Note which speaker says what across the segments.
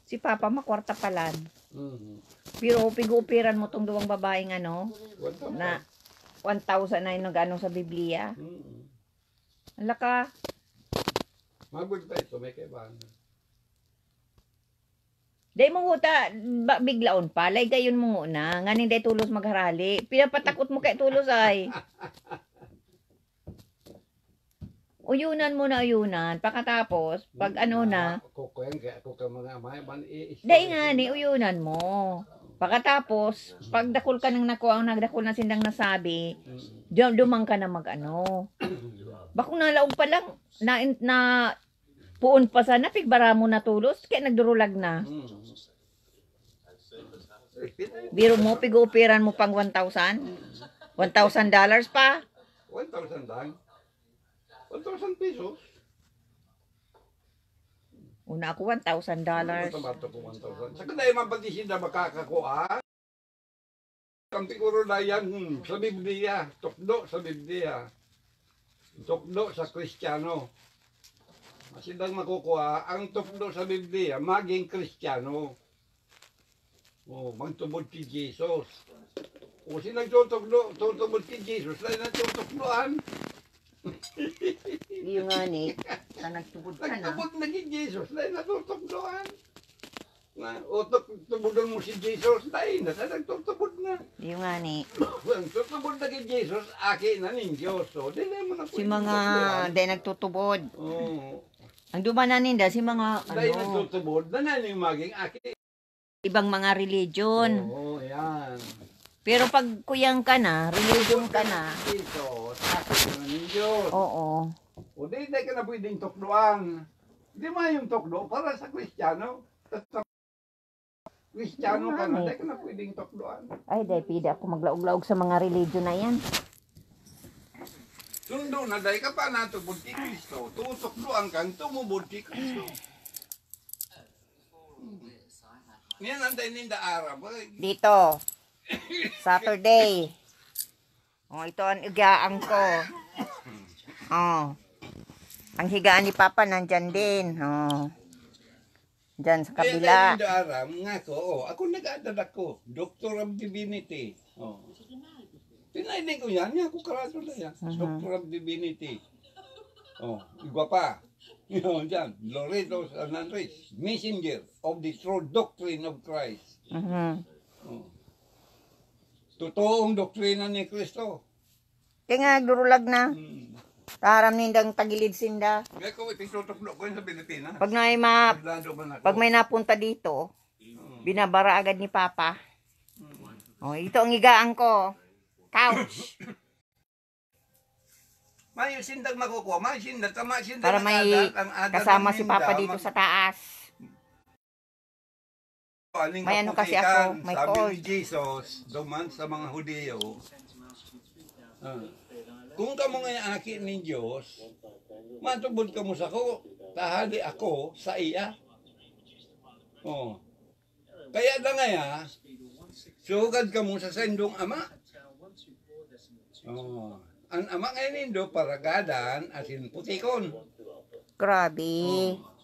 Speaker 1: Si Papa makwarta palan.
Speaker 2: Mm-hmm.
Speaker 1: Pigupiran mo tong duwang babaeng ano,
Speaker 2: 1,000.
Speaker 1: na 1,000 na yung nag-ano sa Biblia.
Speaker 2: Mm-hmm.
Speaker 1: Ala ka.
Speaker 2: Mabot pa ito, may kaibahan.
Speaker 1: Day mo huta, biglaon pa. Lay gayon mo na. Nganing day tulos magharali. Pinapatakot mo kay tulos ay. Uyunan mo na uyunan. Pagkatapos, pag ano na.
Speaker 2: Kukuyan kaya ako ka mga amay.
Speaker 1: Day nga ni, uyunan mo. Pagkatapos, pag dakol ka ng nakuha, ang nagdakol na sindang nasabi, dumang ka na mag-ano. Bakong nalaog pa lang, na puon pa sana, pigbara mo na tulos, kaya nagdurulag na. Biro mo, pigupiran mo pang 1,000? $1,000 pa?
Speaker 2: 1,000 lang. 1,000 pesos.
Speaker 1: Una ako $1,000.
Speaker 2: Matabato ko 1,000. Sa kanay mapatisin na makakakuha. Ang siguro na yan sa Biblia. Tukdo sa Biblia. Tukdo sa Kristiyano. Masidang makukuha ang tukdo sa Biblia, maging Kristiyano. Oh, magtubod kay Jesus. O silang tutubod kay Jesus, lain ang tutukdoan.
Speaker 1: Yung nga ni, nagtubod ka na.
Speaker 2: Nagtubod na kay Jesus, lain na tutukdoan. O tubudan mo si Jesus, lain na nagtutubod na.
Speaker 1: Yung nga ni.
Speaker 2: Tutubod na kay Jesus, aki na ning Diyos. So, dili mo na
Speaker 1: Si mga day nagtutubod.
Speaker 2: Oo.
Speaker 1: Ang dumanan ninda, si mga
Speaker 2: Dahil nagtutubod, na naning maging aki.
Speaker 1: Ibang mga religion.
Speaker 2: Oo, yan.
Speaker 1: Pero pag kuyang ka na, religion ka na.
Speaker 2: Ito, aki na ning Diyos.
Speaker 1: Oo.
Speaker 2: O di ka na pwedeng tukdoan. Di mo yung tukdo para sa Kristiyano. Kristiyano ka na, di ka na pwedeng tukdoan.
Speaker 1: Ay, day, pida ako maglaog-laog sa mga religion na yan.
Speaker 2: Sundo na dahil ka pa natubod kay Kristo. Tutukdoan kang tumubod kay Kristo. Yan ang tayo ninda Arab.
Speaker 1: Dito. Saturday. Oh, ito ang higaan ko. Oh. Ang higaan ni Papa nandyan din. Oh. Diyan sa kabila.
Speaker 2: Kaya tayo ninda Arab, nga ko, ako nag-aadad ako. Doctor of Divinity. Oh. Pinailing ko yan, ako karato na yan. Doctor of Divinity. Oh, igwa pa. Yun, dyan. Loreto Sananres, messenger of the true doctrine of Christ. Oh. Totoong doktrina ni Kristo.
Speaker 1: Kaya nga, durulag na. Taram nindang tagilid sinda.
Speaker 2: Kaya ko, itutukdo ko yun sa Pilipinas.
Speaker 1: Pag may napunta dito, binabara agad ni Papa. Oh, ito ang higaan ko. Couch.
Speaker 2: May sindag makukuha, may sindag,
Speaker 1: Para may kasama si Papa dito sa taas. May ano kasi ako, may
Speaker 2: sabi
Speaker 1: cord.
Speaker 2: ni Jesus, duman sa mga Hudiyo, kung kamo nga aki ng Diyos, matubod ka mo sa ko, tahali ako sa iya. Oh. Kaya na nga sugad ka mo sa sendong ama. Oh. Ang ama ngayon nindo paragadan asin putikon.
Speaker 1: Grabe.
Speaker 2: Oh.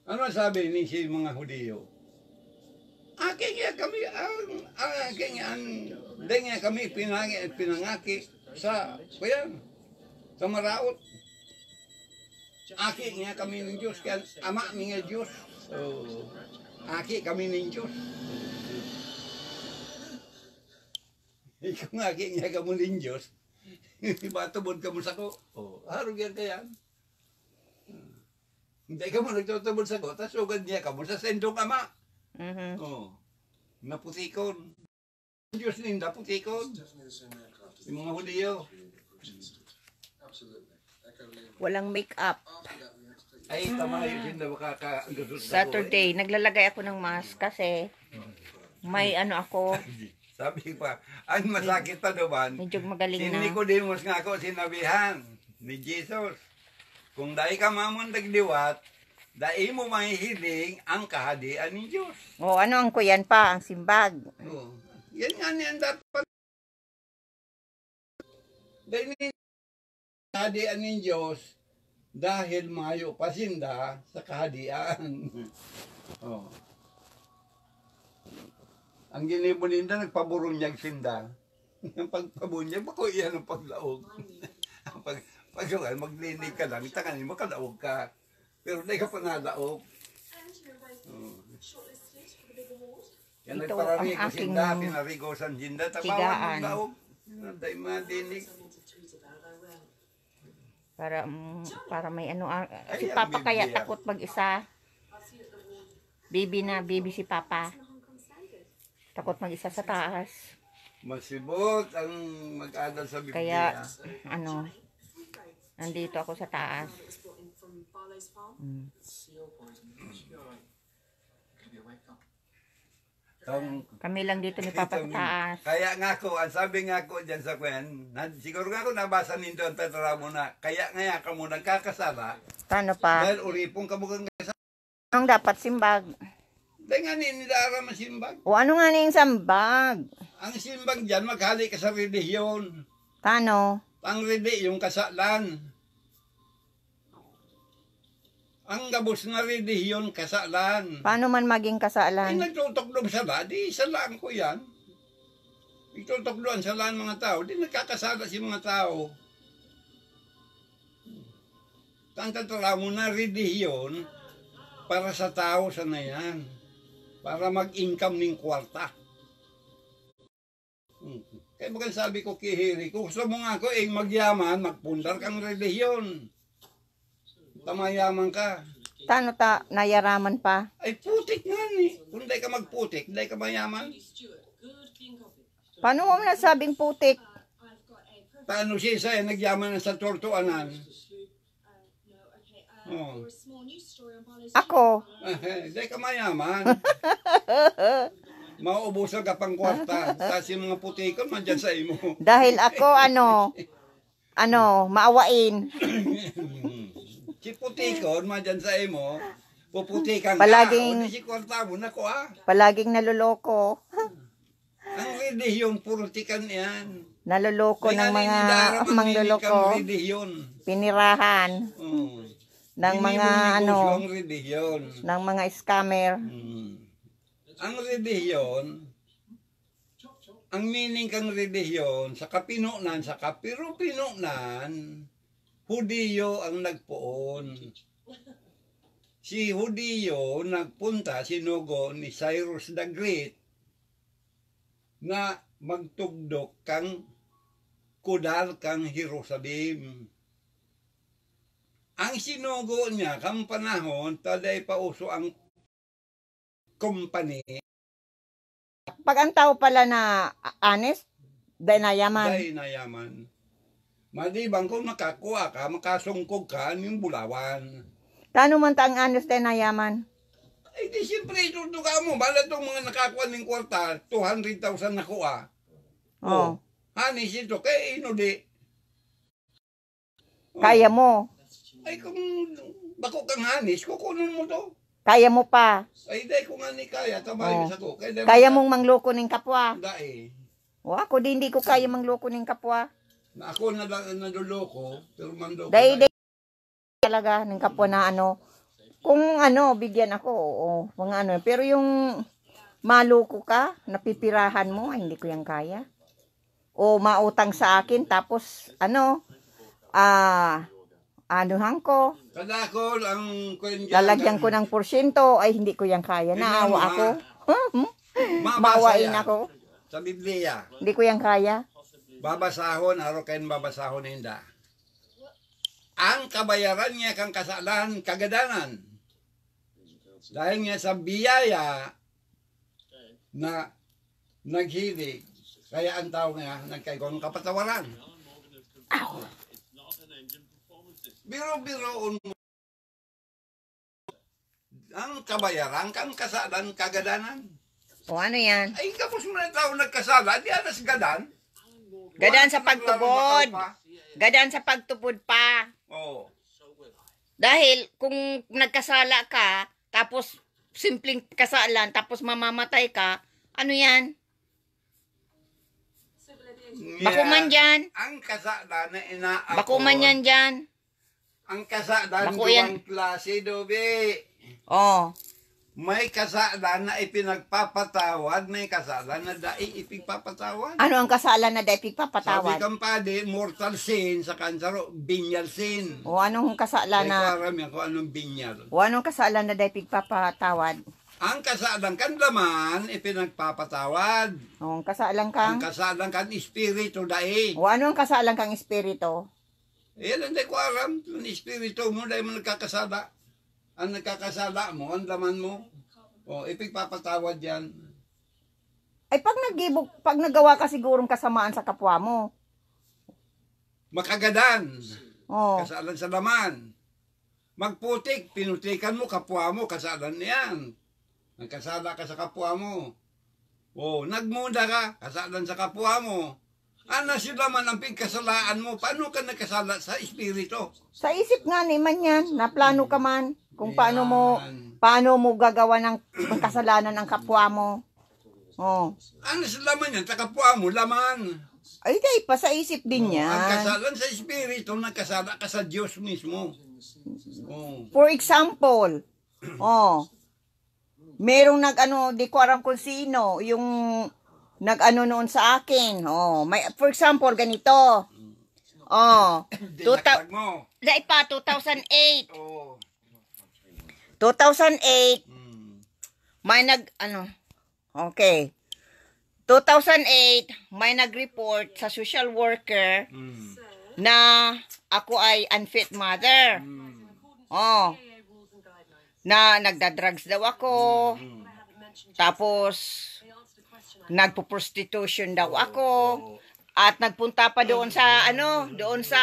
Speaker 2: Ano sabi ni si mga Hudiyo? Aking kami denga kami pinangaki sa kuyan sa maraot. Aki nga kami ng Diyos kaya ama nga Diyos. So, aki kami ng Diyos. Ikaw nga aki nga kamo ng Diyos. Batubod ka mo sa ko. Oh, harog yan kaya. Hindi ka mo nagtutubod sa ko. Tapos ugad niya ka mo sa sendong ama. Oh, naputikon. Diyos ninda putikon. Yung mga Hudiyo.
Speaker 1: Walang make-up.
Speaker 2: Ay, tama yun. Hindi makaka-agusot sa
Speaker 1: Saturday, naglalagay ako ng mask kasi may ano ako.
Speaker 2: Sabi pa, ang masakit pa naman,
Speaker 1: Medyo magaling na.
Speaker 2: hindi ko din mas nga ako sinabihan ni Jesus. Kung dahil ka mamundag liwat, dahil mo mahihiling ang kahadian ni Diyos.
Speaker 1: O ano ang kuyan pa, ang simbag.
Speaker 2: Oh, yan nga niyan dapat. Dahil ni kahadian ni Diyos, dahil mayo pasinda sa kahadian. Oh. Ang ginibuninda, nagpaburunyag sinda. Ang pagpabunyag, bako iyan ang paglaog. pag maglinig ka lang, itanganin mo, kalaog ka. Pero hindi ka pa nalaog. Oh. Yan
Speaker 1: Ito
Speaker 2: nagparari
Speaker 1: ang
Speaker 2: ko
Speaker 1: aking
Speaker 2: sinda, pinarigo sa sinda, tapawan
Speaker 1: tigaan.
Speaker 2: ng laog. Hindi madinig.
Speaker 1: Para may ano, si
Speaker 2: Ay,
Speaker 1: Papa
Speaker 2: ang
Speaker 1: kaya
Speaker 2: Biblia.
Speaker 1: takot mag-isa. Baby si Papa. Takot mag-isa sa taas.
Speaker 2: Masibot ang mag-adal sa Biblia.
Speaker 1: Kaya, ano, nandito ako sa taas. Kami lang dito ni Papa sa taas.
Speaker 2: Kaya nga ako, ang sabi nga ako dyan sa kwen, siguro nga ako nabasa ninyo ang tatara mo na, kaya nga ka mo nagkakasala,
Speaker 1: Paano pa?
Speaker 2: dahil uripong ka mo kang kasala.
Speaker 1: Anong dapat simbag?
Speaker 2: Dahil nga nidara masimbag.
Speaker 1: O ano nga na yung sambag?
Speaker 2: Ang simbag dyan, maghali ka sa relihiyon.
Speaker 1: Paano?
Speaker 2: Ang yung kasalan. Ang gabos na relihiyon, kasalan.
Speaker 1: Paano man maging
Speaker 2: Ay,
Speaker 1: kasalan?
Speaker 2: nagtutuklob sala, di salaan ko yan. Nagtutukloan salaan mga tao, di nagkakasala si mga tao. Ang tatala mo na relihiyon, para sa tao sana yan. Para mag-income ng kwarta. Kaya bagang sabi ko kihiri, kung gusto mo nga ako magyaman, magpundar kang relihiyon. Tamayaman ka.
Speaker 1: Paano nayaraman pa?
Speaker 2: Ay putik nga ni. Kung hindi ka magputik, hindi ka mayaman.
Speaker 1: Paano mo nasabing putik?
Speaker 2: Paano siya isa nagyaman sa tortuanan? Oh.
Speaker 1: Ako?
Speaker 2: Hindi ka mayaman. Mauubusan ka pang kwarta. Tapos yung mga putikon, mandyan sa imo.
Speaker 1: Dahil ako, maawain.
Speaker 2: Si putikon, mandyan sa imo, puputikan
Speaker 1: Palaging-
Speaker 2: ka. O di si kwarta mo na ko
Speaker 1: Palaging naluloko.
Speaker 2: Ang relihiyon, purutikan yan.
Speaker 1: Naluloko ng mga mangluloko.
Speaker 2: Relihiyon.
Speaker 1: Pinirahan
Speaker 2: Oh.
Speaker 1: ng mga
Speaker 2: Ang relihiyon.
Speaker 1: ng mga scammer.
Speaker 2: Ang relihiyon, ang meaning kang relihiyon, sa kapinunan, sa kapirupinunan, Hudiyo ang nagpoon. Si Hudiyo nagpunta, sinugo ni Cyrus the Great na magtugdok kang kudal kang Jerusalem. Ang sinugo niya kang panahon, taday pauso ang company,
Speaker 1: Pag ang tao pala na honest, dahil nayaman.
Speaker 2: day na yaman. Malibang kung makakuha ka, makasungkog ka ng bulawan.
Speaker 1: Tano man ta ang honest dahil nayaman?
Speaker 2: Ay di siyempre itutuka mo. Bala itong mga nakakuha ng kwarta, 200,000 nakuha.
Speaker 1: Oh.
Speaker 2: Hanis ito, kaya inudi.
Speaker 1: Kaya mo.
Speaker 2: Ay kung bako kang hanis, kukunin mo to.
Speaker 1: Kaya mo pa.
Speaker 2: Ay di kung nga ni kaya, tamayos ako.
Speaker 1: Kaya mong mangloko ng kapwa.
Speaker 2: Dai.
Speaker 1: O ako di hindi ko kaya mangloko ng kapwa.
Speaker 2: Na ako na lang naluloko, pero mandoko.
Speaker 1: Dahil talaga ng kapwa na kung bigyan ako, oo, mga pero yung maloko ka, napipirahan mo, ay hindi ko yan kaya. O mautang sa akin, tapos anuhan ko,
Speaker 2: Kada ko ang
Speaker 1: lalagyan ko ng porsyento, ay hindi ko yan kaya. Naawa ako. Mawain ako.
Speaker 2: Sa Biblia,
Speaker 1: Hindi ko yan kaya.
Speaker 2: babasahon, araw kayo babasahon hinda. Ang kabayaran niya kang kasalan, kagadanan. Dahil nga sa biyaya na naghilig, kaya ang tao nga nagkaigong kapatawaran. Biro-biroon mo. Ang kabayaran kang kasalan, kagadanan.
Speaker 1: O ano yan?
Speaker 2: Ay, kapos mo na tao nagkasala, di anas gadan.
Speaker 1: Gadaan sa pagtubod. Gadaan sa pagtubod pa.
Speaker 2: Oo.
Speaker 1: Dahil kung nagkasala ka, tapos simpleng kasalan, tapos mamamatay ka, ano yan? Bakuman dyan.
Speaker 2: Ang kasala na inaako.
Speaker 1: Bakuman yan dyan.
Speaker 2: Ang kasalan,
Speaker 1: Naku, yan.
Speaker 2: duwang klase, Dobe.
Speaker 1: Oh.
Speaker 2: May kasalan na ipinagpapatawad, may kasalan na ipigpapatawad.
Speaker 1: Ano ang kasalan na dahil
Speaker 2: Sabi
Speaker 1: pagpapatawad?
Speaker 2: kang pade, mortal sin sa kansaro, binyal sin.
Speaker 1: O anong kasalan
Speaker 2: Ay,
Speaker 1: na
Speaker 2: karam yan kung anong binyal.
Speaker 1: o anong kasalan na dahil pagpapatawad?
Speaker 2: Ang kasalan kan laman, ipinagpapatawad.
Speaker 1: O ang kasalan
Speaker 2: Ang
Speaker 1: kang
Speaker 2: kasalan kan espiritu dai.
Speaker 1: o ano ang kasalan kang espiritu?
Speaker 2: Yan hindi ko aram. Ang espiritu mo, dahil mo nagkakasala. Ang nagkakasala mo, ang laman mo. O, ipigpapatawad yan.
Speaker 1: Ay pag nagawa ka sigurong kasamaan sa kapwa mo.
Speaker 2: Makagadan.
Speaker 1: Oh.
Speaker 2: Kasalan sa laman. Magputik, pinutikan mo, kapwa mo, kasalan niyan. Nagkasala ka sa kapwa mo. O, nagmuda ka, kasalan sa kapwa mo. Ano sila man ang pagkasalaan mo? Paano ka nagkasala sa espiritu?
Speaker 1: Sa isip nga ni man yan, naplano ka man kung
Speaker 2: Yan.
Speaker 1: paano mo gagawa ng kasalanan ng kapwa mo. Oh.
Speaker 2: Ano sila man yan? Sa kapwa mo, laman.
Speaker 1: Ay, day pa sa isip din
Speaker 2: Ang
Speaker 1: yan.
Speaker 2: kasalan sa espiritu, nagkasala ka sa Diyos mismo. Oh.
Speaker 1: For example, merong di ko alam kung sino, yung nag-ano noon sa akin. For example, ganito.
Speaker 2: Dinakdag mo.
Speaker 1: Dahil pa, 2008.
Speaker 2: Oh.
Speaker 1: 2008, may okay. 2008, may nag-report sa social worker na ako ay unfit mother. Na nagda-drugs daw ako. Tapos, nagpo-prostitution daw ako. At nagpunta pa doon sa, doon sa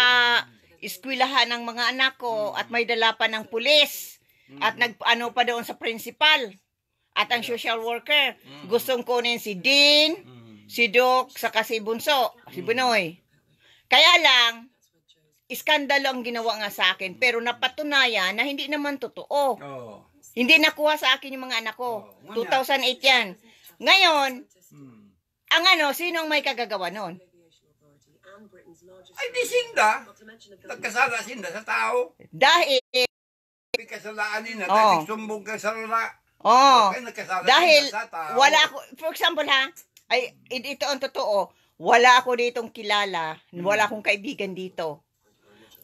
Speaker 1: eskwelahan ng mga anak ko. At may dala pa ng pulis. At pa doon sa principal. At ang social worker. Gustong kunin si Dean, si Doc, saka si Bunso, si Bunoy. Kaya lang, iskandalo ang ginawa nga sa akin. Pero napatunayan na hindi naman totoo.
Speaker 2: Oh.
Speaker 1: Hindi nakuha sa akin yung mga anak ko. 2008 yan. Ngayon, sino ang may kagagawa nun?
Speaker 2: Ay, di Sinda. Nagkasala Sinda sa tao.
Speaker 1: Dahil,
Speaker 2: Kasalaan nila, dahil sumbong ka sa lala. Okay, nagkasala
Speaker 1: dahil
Speaker 2: Sinda sa tao.
Speaker 1: wala ako, for example ito ang totoo, wala ako ditong kilala, wala akong kaibigan dito.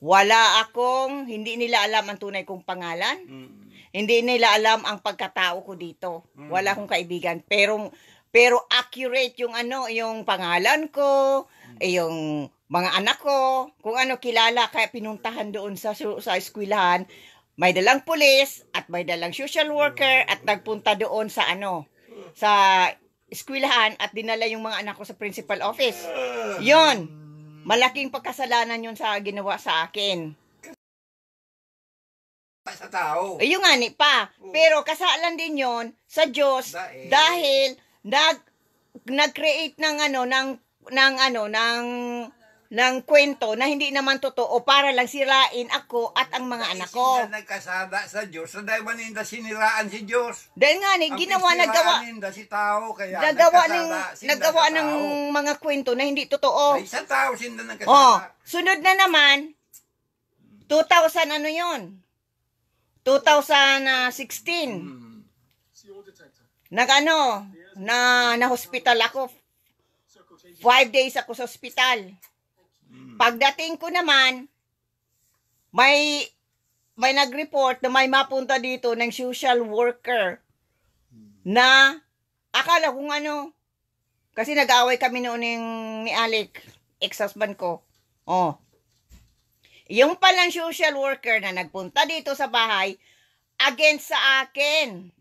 Speaker 1: Hindi nila alam ang tunay kong pangalan. Hindi nila alam ang pagkatao ko dito. Wala akong kaibigan. Pero accurate yung pangalan ko, yung mga anak ko, kung kilala, kaya pinuntahan doon sa eskwelahan. May dalang pulis at may dalang social worker at nagpunta doon sa sa eskwelahan at dinala yung mga anak ko sa principal office. Yon, malaking pagkasalanan yun sa ginawa sa akin.
Speaker 2: Sa tao.
Speaker 1: Yung pa. Pero kasalan din yon sa Diyos dahil nag-create ng kwento na hindi naman totoo para lang sirain ako at ang mga anak ko.
Speaker 2: Sinda nagkasala sa Diyos, so dahil maninda siniraan si Diyos.
Speaker 1: Dahil nagawa
Speaker 2: si tao, kaya
Speaker 1: nagawa ng mga kwento na hindi totoo.
Speaker 2: Ay, sa tao sinda nagkasala.
Speaker 1: Sunod na naman, 2000 yun? 2016. Na-hospital ako. 5 days ako sa hospital. Pagdating ko naman, may nag-report na may mapunta dito ng social worker na akala kung kasi nag-away kami noon ni Alec, ex-husband ko. Yung palang social worker na nagpunta dito sa bahay, against sa akin.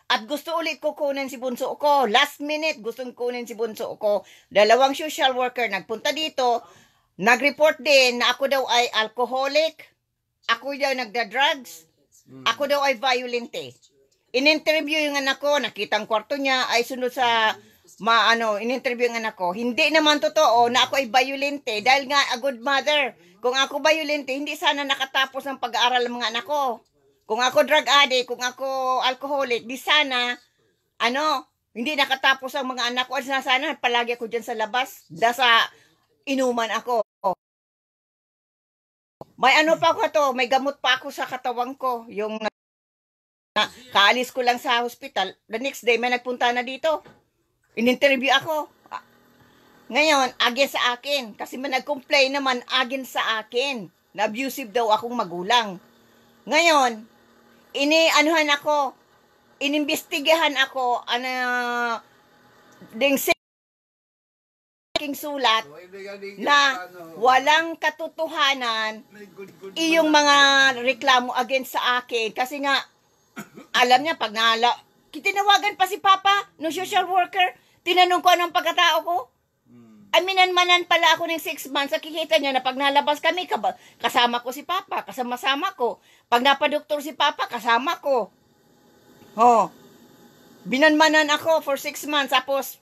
Speaker 1: At gusto ulit ko kunin si bunso ko. Last minute, gustong kunin si bunso ko. Dalawang social worker nagpunta dito. Nag-report din na ako daw ay alcoholic. Ako daw nagda-drugs. Ako daw ay violente. In-interview yung anak ko. Nakita ang kwarto niya. Ay sunod sa in-interview yung anak ko. Hindi naman totoo na ako ay violente. Dahil nga a good mother. Kung ako violente, hindi sana nakatapos ng pag-aaral ng mga anak ko. Kung ako drug addict, kung ako alcoholic, di sana, hindi nakatapos ang mga anak ko. Sana, palagi ako dyan sa labas. Sa inuman ako.
Speaker 3: May ano pa ako to, may gamot pa ako sa katawan ko. Yung kaalis ko lang sa hospital, the next day may nagpunta na dito. In-interview ako. Ngayon, against sa akin. Kasi may nag-complain naman against sa akin. Na abusive daw akong magulang. Ngayon, anuhan ako, inimbestigahan ako, ding sulat na walang katotohanan iyong mga reklamo against sa akin. Kasi nga, alam niya, pag tinawagan pa si Papa, no social worker, tinanong ko anong pagkatao ko. Aminan-manan pala ako ng 6 months. Nakikita niya na pag nalabas kami, kasama ko si Papa, kasama-sama ko. Pag napadoktor si Papa, kasama ko. Oh, binanmanan ako for 6 months. Tapos,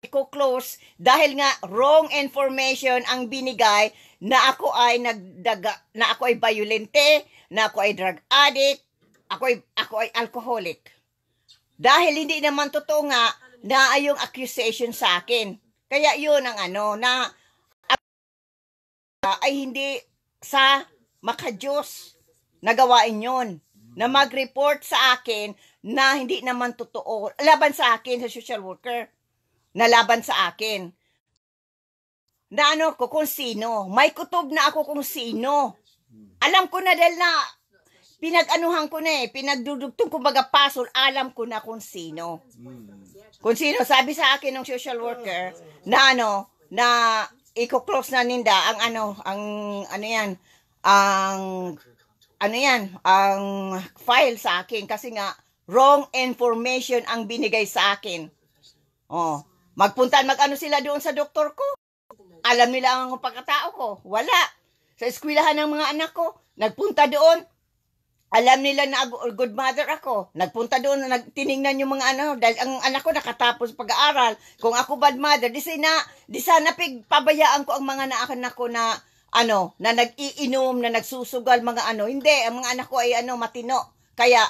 Speaker 3: ko close dahil nga wrong information ang binigay na ako ay na ako ay violente, na ako ay drug addict, ako ay alcoholic. Dahil hindi naman totoo nga na yung accusation sa akin. Kaya yun ang na ay hindi sa makadiyos na gawain yun. Na mag-report sa akin na hindi naman totoo. Laban sa akin sa social worker. Na laban sa akin. Na ko kung sino. May kutob na ako kung sino. Alam ko na dahil na pinag-anuhan ko na pinagdudugtong kumbaga pasol, alam ko na kung sino. Kung sino, sabi sa akin ng social worker na na i-close na ninda ang file sa akin kasi nga wrong information ang binigay sa akin. Oh, mag-ano sila doon sa doktor ko. Alam nila ang pagkatao ko. Wala. Sa eskwelahan ng mga anak ko, nagpunta doon. Alam nila na good mother ako. Nagpunta doon, tiningnan yung mga dahil ang anak ko nakatapos pag-aaral. Kung ako bad mother, di sana pabayaan ko ang mga anak ko na na nag-iinom, na nagsusugal, mga Hindi, ang mga anak ko ay matino. Kaya,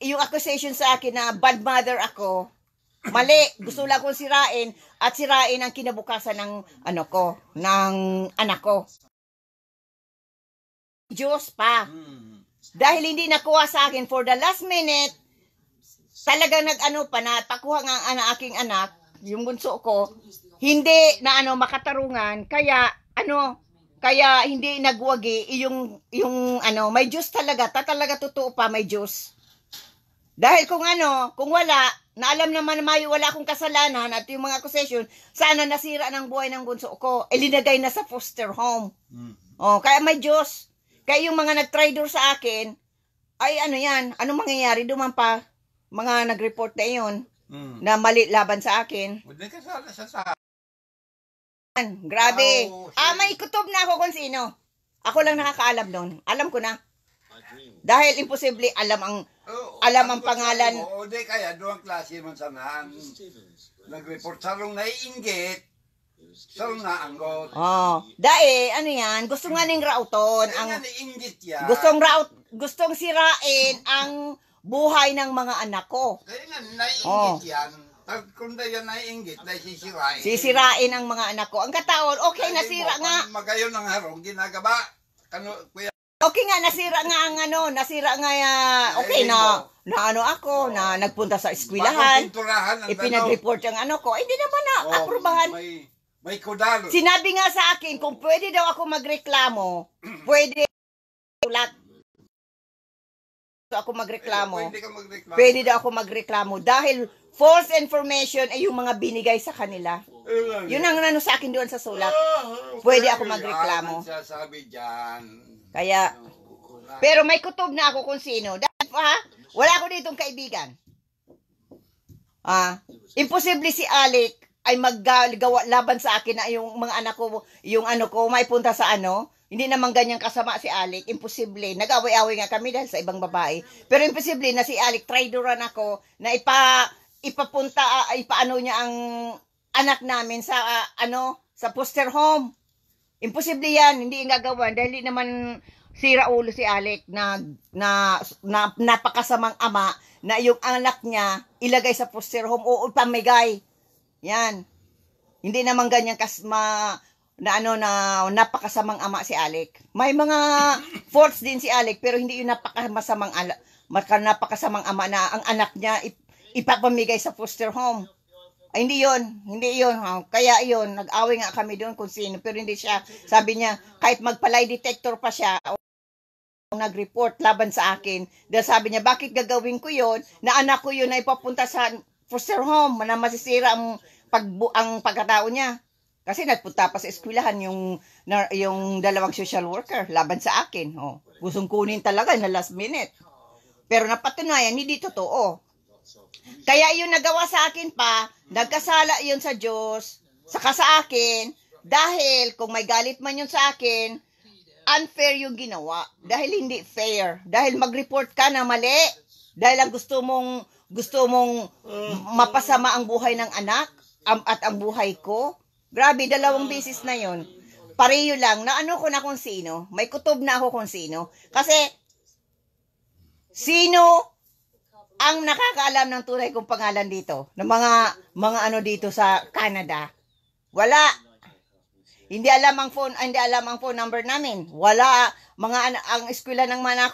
Speaker 3: yung accusation sa akin na bad mother ako, mali. Gusto lang kong sirain at sirain ang kinabukasan ng ng anak ko. Diyos pa. Dahil hindi nakuha sa akin for the last minute, talagang pakuha nga ang aking anak, yung bunso ko, hindi na makatarungan, kaya kaya hindi nagwagi yung may Diyos talaga, talaga totoo pa may Diyos. Dahil kung wala, na alam naman na wala akong kasalanan at yung mga accusation, sana nasira ng buhay ng bunso ko, ilinagay na sa foster home. Oh, kaya may Diyos. Kaya yung mga nag-trader sa akin, ay yan, anong mangyayari? Duman pa, mga nag-report na yun, na mali laban sa akin.
Speaker 2: Hindi ka sa
Speaker 3: Grabe. May kutob na ako kung sino. Ako lang nakakaalam doon. Alam ko na. Dahil imposible alam ang pangalan.
Speaker 2: O di kaya doon klase man sana ang nag-report sarong naiinggit. Sarong naanggot.
Speaker 3: Yan, gusto nga ning rauton ang
Speaker 2: naiinggit yan.
Speaker 3: gustong sirain ang buhay ng mga anak ko.
Speaker 2: Kaya nga naiinggit yan. Kung na yan naiinggit, sisirain.
Speaker 3: Sisirain ang mga anak ko. Ang kataon, okay, nasira nga.
Speaker 2: Magayon ng harong, ginagaba. Kuya.
Speaker 3: Okay nga, nasira nga okay na ako, na nagpunta sa eskwelahan, ipinag-report yung ko, hindi naman na aprobahan.
Speaker 2: May kodalo.
Speaker 3: Sinabi nga sa akin, kung pwede daw ako magreklamo, pwede ako magreklamo. Pwede daw ako magreklamo dahil false information ay yung mga binigay sa kanila. Yun ang sa akin doon sa sulat. Pwede ako magreklamo. Kaya, pero may kutob na ako kung sino. Dahil wala ako ditong kaibigan. Imposible si Alec ay maggawa laban sa akin na yung mga anak ko, yung ko, may punta sa hindi naman ganyan kasama si Alec. Imposible. Nag-away-away nga kami dahil sa ibang babae. Pero imposible na si Alec, traidoran ako, na ipaano niya ang anak namin sa sa foster home. Imposible yan, hindi gagawa dahil hindi naman sira ulo si Alec na napakasamang ama na yung anak niya ilagay sa foster home o pamigay. Yan. Hindi naman ganyan na ano na napakasamang ama si Alec. May mga faults din si Alec pero hindi yung napakasamang ama na ang anak niya ipapamigay sa foster home. Ay, hindi yun. Kaya yun, nag-away nga kami doon kung sino, pero hindi siya, sabi niya, kahit magpalay detector pa siya, nag-report laban sa akin, dahil sabi niya, bakit gagawin ko yun, na anak ko yun na ipapunta sa foster home, na masisira ang pagkatao niya. Kasi nagpunta pa sa eskwelahan yung dalawang social worker, laban sa akin. Oh, gustong kunin talaga na last minute. Pero napatunayan, hindi totoo. Kaya yun nagawa sa akin pa, nagkasala yun sa Diyos, saka sa akin, dahil kung may galit man yun sa akin, unfair yung ginawa. Dahil hindi fair. Dahil mag-report ka na mali. Dahil ang gusto mong mapasama ang buhay ng anak at ang buhay ko. Grabe, 2 beses na yun. Pareho lang, na ano ko na kung sino. May kutob na ako kung sino. Kasi, sino ang nakakaalam ng tunay kong pangalan dito, ng mga ano dito sa Canada? Wala. Hindi alam ang phone number namin. Wala. Ang eskwela ng mga anak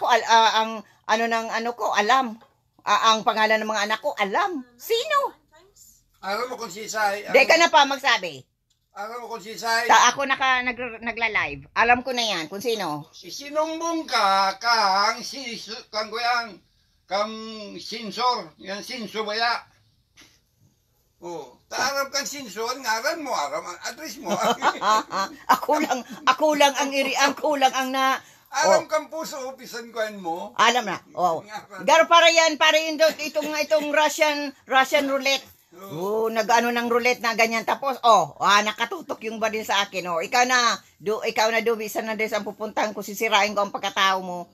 Speaker 3: ko, alam. Ang pangalan ng mga anak ko, alam. Sino?
Speaker 2: Alam mo kung si Sai.
Speaker 3: Di ka na pa magsabi.
Speaker 2: Alam mo kung si Sai.
Speaker 3: Ako nagla-live. Alam ko na yan kung sino.
Speaker 2: Sinumbong ka kang kang sensor. Yan sensor ba ya? Oh, taarap kang sensor, ngaran mo, address mo.
Speaker 3: Ako lang ang na.
Speaker 2: Alam kang puso, opisan ko mo.
Speaker 3: Alam na. Oh. Garo para yun itong Russian roulette. Nag-ano ng roulette na ganyan tapos nakatutok yung badin sa akin. Ikaw na bisa na des ang pupuntahan ko, sisirain ko ang pagkatao mo.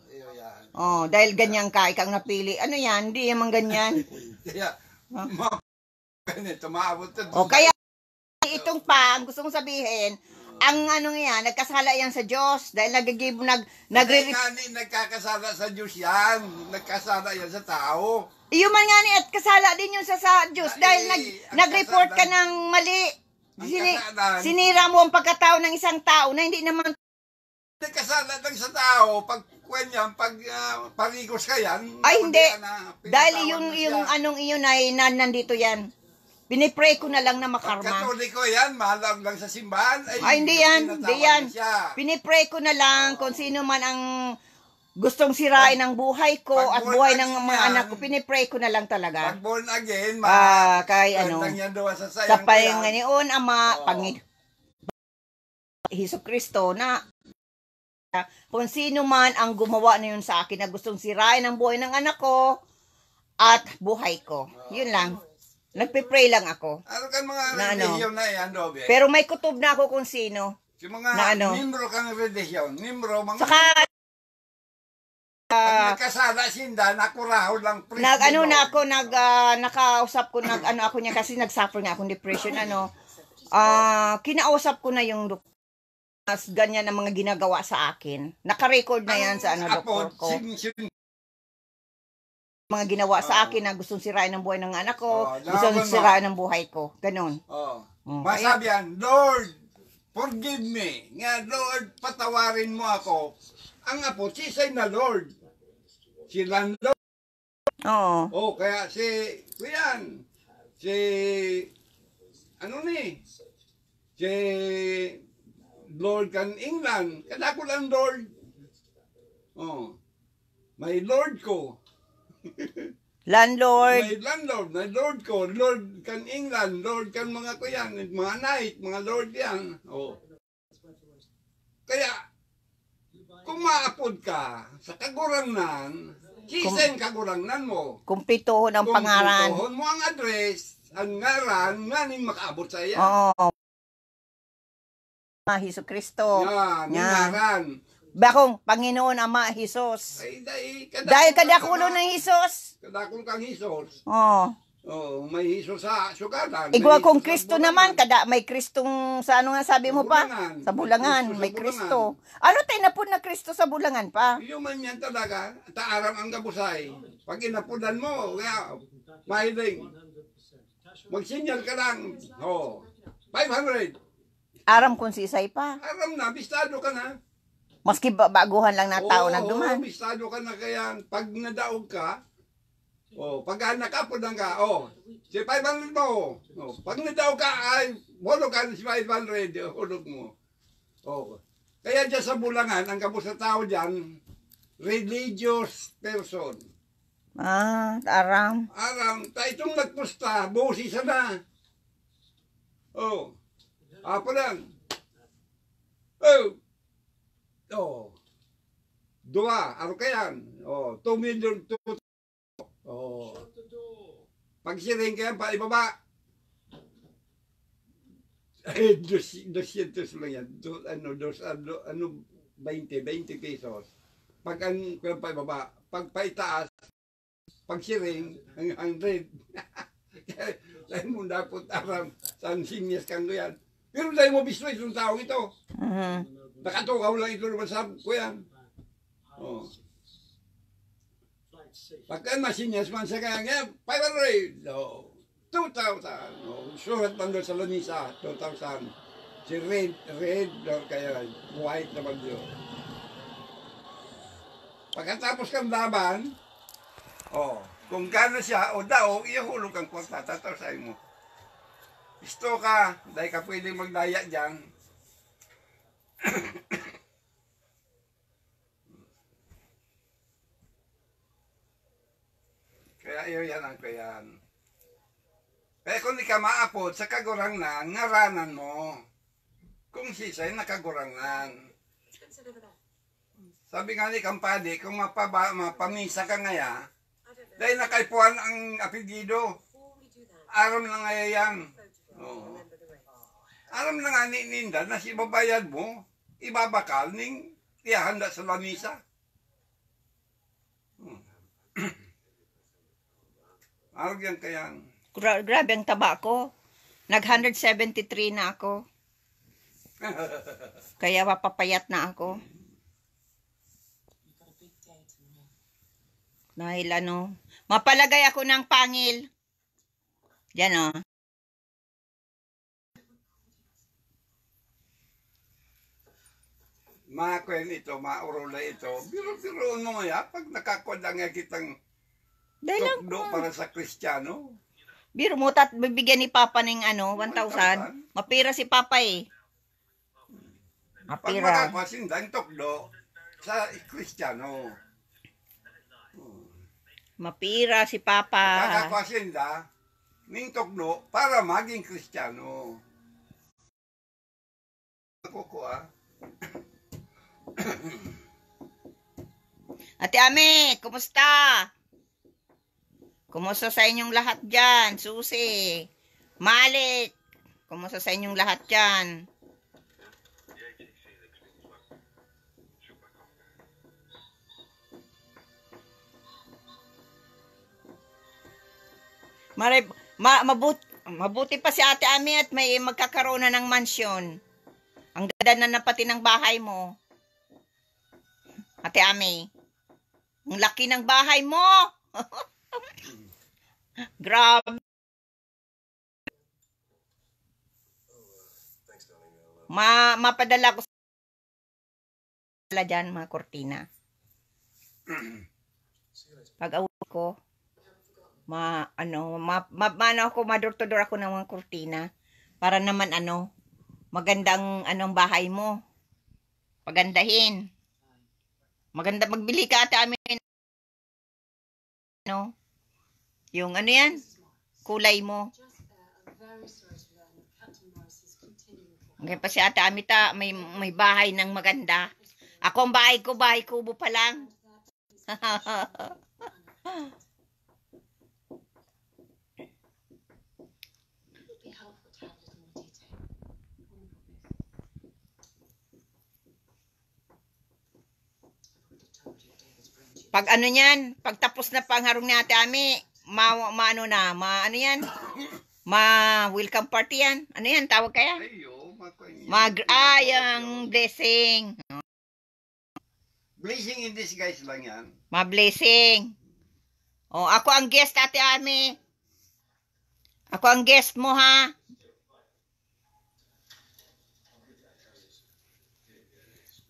Speaker 3: Dahil ganyan ka, ikaw napili. Ano yan? Hindi naman ganyan.
Speaker 2: Kaya, ganito, maabot to.
Speaker 3: Kaya, itong pa, ang gusto kong sabihin, ang nagkasala yan sa Diyos. Dahil
Speaker 2: nagkakasala sa Diyos yan. Nagkasala yan sa tao.
Speaker 3: Iyo man nga at kasala din yun sa Diyos. Dahil nag-report ka ng mali. Sinira mo ang pagkatao ng isang tao na hindi naman.
Speaker 2: Nagkasala lang sa tao, pag parigos ka yan.
Speaker 3: Ay, hindi. Dahil yung iyon ay nandito yan. Pinipray ko na lang na makarma.
Speaker 2: Katoliko yan, mahalang lang sa simbahan.
Speaker 3: Ay, hindi yan. Pinipray ko na lang kung sino man ang gustong sirain ang buhay ko at buhay ng mga anak ko. Pinipray ko na lang talaga.
Speaker 2: Pag born again,
Speaker 3: sa Panginoon Ama, Hesus Kristo na kung sino man ang gumawa na yun sa akin na gustong sirain ang buhay ng anak ko at buhay ko. Yun lang. Nagpe-pray lang ako.
Speaker 2: Ano kan mga religion na yan, Dobe?
Speaker 3: Pero may kutob na ako kung sino.
Speaker 2: Yung mga membro kang religion.
Speaker 3: Saka,
Speaker 2: pag nagkasala sinda, nakurahol lang.
Speaker 3: Nakausap ko, ako niya kasi nagsuffer nga akong depression, kinausap ko na yung ganyan ang mga ginagawa sa akin. Naka-record na yan sa doktor ko. Mga ginawa sa akin na gustong sirain ang buhay ng anak ko, gustong sirain ang buhay ko. Ganon.
Speaker 2: Masabi yan, Lord, forgive me. Nga, Lord, patawarin mo ako. Ang apo, sisay na Lord. Sila Lord.
Speaker 3: Oo.
Speaker 2: Kaya si Lord kan England, kada ko lang Lord. May Lord ko.
Speaker 3: Landlord.
Speaker 2: May Lord ko. Lord kan England, Lord kan mga kuyan, mga knight, mga Lord yan. Kaya, kung maapod ka sa kaguranan, kisen kaguranan mo.
Speaker 3: Kumpitohon ang pangaran.
Speaker 2: Kumpitohon mo ang address, ang ngaran, nganing makaabot sa iya.
Speaker 3: Oo. Hesus Kristo.
Speaker 2: Yan, ngaran.
Speaker 3: Bakong Panginoon Ama Hesus.
Speaker 2: Dahil
Speaker 3: kadakulo ng Hesus.
Speaker 2: Kadakul kang Hesus. May Hesus sa sugadan.
Speaker 3: Igwa kung Kristo naman, may Kristong sa ano nga sabi mo pa? Sa bulangan, may Kristo. Ano tayo napod na Kristo sa bulangan pa?
Speaker 2: Yung man yan talaga, taaram ang gabusay. Pag inapudan mo, mahiling. Magsinyal ka lang. 500.
Speaker 3: Aram kung si Isay pa.
Speaker 2: Aram na, bistado ka na.
Speaker 3: Maski baguhan lang na tao nagduman.
Speaker 2: Bistado ka na kaya pag nadaog ka, pag nakapod lang ka, si 500 mo. Pag nadaog ka, ay, hulog ka si 500, hulog mo. Kaya dyan sa Bulangan, ang kapos na tao dyan, religious person.
Speaker 3: Aram.
Speaker 2: Itong nagpusta, busi sana. Apa lang. Dua, ano kayan? 2 million, pag siring kaya pa ibaba. 200 lang yan. 20 pesos. Pag ang kaya pa ibaba, pag paitaas, pag siring, ang 100. Dahil mo dapat aram, saan sinyas kang yan. Pero dahil mo bisno itong taong ito. Nakatukaw lang ito naman sa ko yan. Pagka masinyas man sa kanya, 500. 2,000. Surat man doon sa Lanisa, 2,000. Si red, kaya white naman yun. Pagkatapos kang laban, kung gano'n siya, daw, ihulog kang kwarta, tatasay mo. Gusto ka, dahil ka pwedeng magdaya dyan. Kaya yan ang kayan. Kaya kung di ka maapod sa kagurangnan, ngaranan mo. Kung sisay, nakagurangnan. Sabi nga ni Kampadi, kung mapamisa ka ngaya, dahil nakaipuan ang apelyido, aram na ngayayang. Aram na nga ninda na si babayad mo, ibabakal ning ihanda sa lamisa. Aram yan kayang.
Speaker 3: Grabe ang taba ko. Nag-173 na ako. Kaya mapapayat na ako. Dahil mapalagay ako ng pangil. Diyan
Speaker 2: Makwen ito, maurula ito. Biro-biroon mo nga, pag nakakuha nga kitang tukdo para sa Kristiyano.
Speaker 3: Biro mo, bibigyan ni Papa ng 1,000. Mapira si Papa eh.
Speaker 2: Pag
Speaker 3: Mapira.
Speaker 2: makakuha sindang tukdo sa Kristiyano.
Speaker 3: Mapira si Papa.
Speaker 2: Kakakuha sinda ning tukdo para maging Kristiyano. Kukuha.
Speaker 3: Ate Ame, kumusta? Kumusta sa inyong lahat dyan? Susi, Malik, kumusta sa inyong lahat dyan? Mabuti pa si Ate Ame at may magkakaroon na ng mansyon. Ang ganda na pati ng bahay mo. Ate Ame, ang laki ng bahay mo. Grabe. Mapadala ko sa dyan mga kortina. Pag awit ko, mador-to-door ako ng mga kortina para naman magandang bahay mo. Pagandahin. Maganda magbili ka Ate Ame. Yung yan? Kulay mo. Ngayon pa si Ate Amita, may bahay ng maganda. Ako ang bahay kubo pa lang. Pag pag tapos na pangharong ni Ate Ame, welcome party yan. Tawag kaya? Ang blessing.
Speaker 2: Blessing in disguise lang yan.
Speaker 3: Ma-blessing. Ako ang guest, Ate Ame. Ako ang guest mo, ha?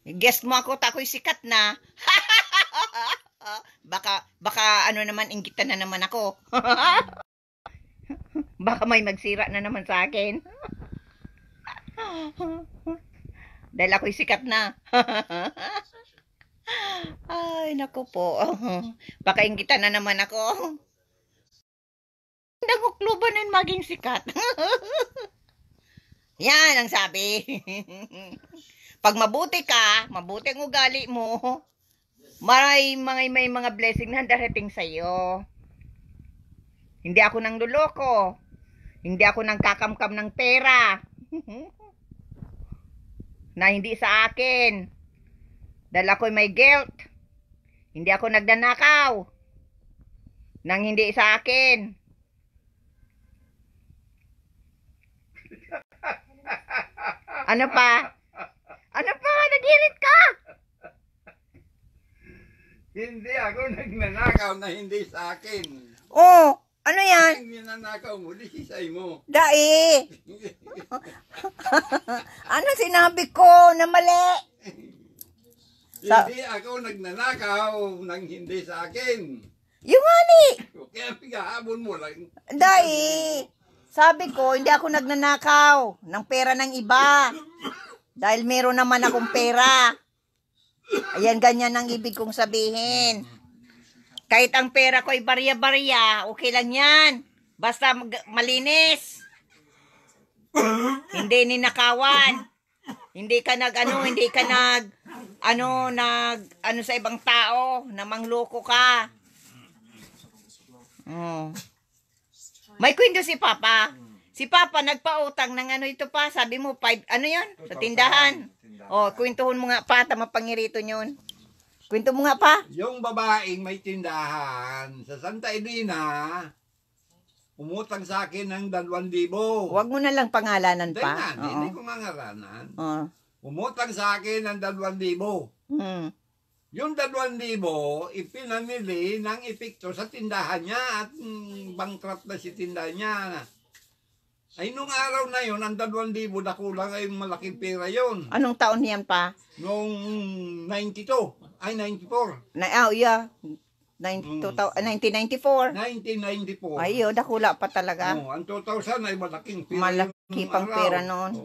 Speaker 3: Guess mo ako, ako'y sikat na. baka ano naman, inggitan na naman ako. Baka may magsira na naman sa akin. Dahil ako'y sikat na. Ay, naku po. Baka inggitan na naman ako. Naguklubanin maging sikat. Yan ang sabi. Pag mabuti ka, mabuti ang ugali mo, may mga blessing na darating sa iyo. Hindi ako nang luloko. Hindi ako nang kakamkam ng pera. Na hindi sa akin. Dahil ako'y may guilt. Hindi ako nagnanakaw. Nang hindi sa akin. Ano pa? Ano pa? Naghirit ka?
Speaker 2: Hindi ako nagnanakaw na hindi sa akin.
Speaker 3: Oh, ano yan?
Speaker 2: Ang ninanakaw mo, disisay mo.
Speaker 3: Dai. Ano sinabi ko na mali?
Speaker 2: Hindi ako nagnanakaw ng hindi sa akin.
Speaker 3: Yung ani.
Speaker 2: Kaya pigahabol mo lang.
Speaker 3: Dai. Sabi ko, hindi ako nagnanakaw ng pera ng iba. Dahil meron naman akong pera. Ayan, ganyan ang ibig kong sabihin. Kahit ang pera ko ay barya-barya, okay lang yan. Basta malinis. Hindi ninakawan. Hindi ka nag sa ibang tao, na mangloko ka. May kwento si Papa. Si Papa nagpautang ng ano ito pa, sabi mo 5, ano 'yon? Sa tindahan. Oh, kwentuhon mo nga pa, tama pangirito 'yon. Kwento mo nga pa.
Speaker 2: Yung babaeng may tindahan sa Santa Elena, umutang sa akin ng 2,000.
Speaker 3: Huwag mo na lang pangalanan pa.
Speaker 2: Hindi ko mangaranan.
Speaker 3: Oo.
Speaker 2: Umutang sa akin ng 2,000.
Speaker 3: Hmm.
Speaker 2: Yung 2,000, ipinamili ng epekto sa tindahan niya at bankrupt na si tindahan niya. Ay, nung araw na yun, ang 2,000 na kulang ay malaking pera yun.
Speaker 3: Anong taon niyan pa?
Speaker 2: Noong 92, ay 94.
Speaker 3: Yeah. 1994.
Speaker 2: 1994.
Speaker 3: Ay, dakula pa talaga.
Speaker 2: Ang 2,000 ay malaking pera.
Speaker 3: Malaki pang pera noon.